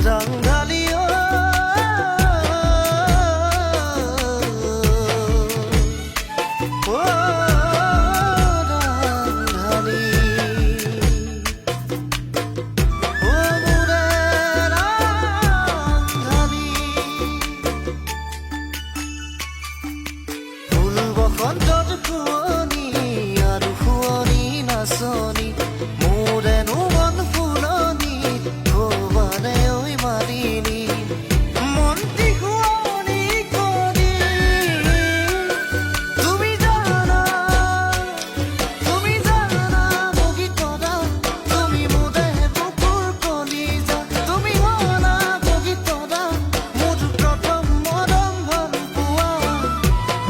রাঙালিও ও রাঙালি ও মোরে রাঙালি ফুল বসন্তত শুৱনি আৰু শুৱনি নাচনি মোৰেনো মন ফুলনি ভৱানে ঐ মাৰিনি মনটি শুৱনি কৰি তুমি জানা বগীতৰা তুমি মোৰে বুকুৰ কলিজা তুমি হলা বগীতৰা মোৰ প্ৰথম মৰম ভাল পোৱা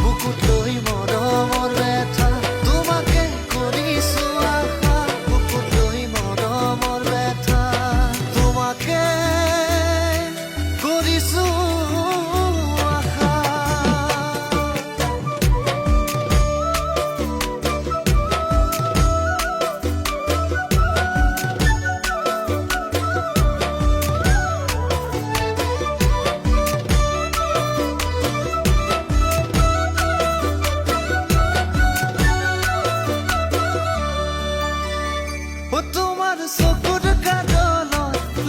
বুকুত লৈ মৰমৰ ব্যথা তোমাকে কৰিছো আশা বুকুত লৈ মৰমৰ ব্যথা তোমাকে কৰিছো আশা ও তোমার চকুৰ কাজলত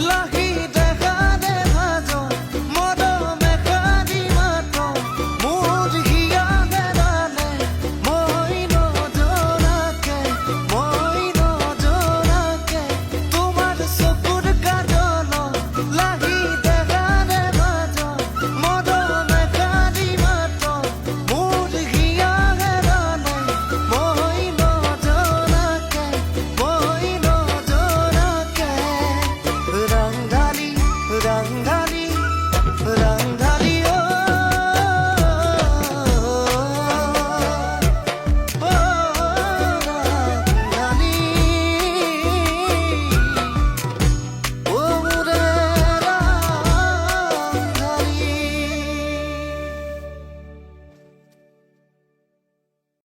লাহি দেখাৰে ভাজত মৰমে খাদি মাত মোৰ হিয়া হেৰালে মই নজৰাকে তোমাৰ চকুৰ কাজলত লাহি দেখাৰে ভাজত মৰমে খাদি মাত মোৰ হিয়া হেৰালে মই নজৰাকে ৰাঙালি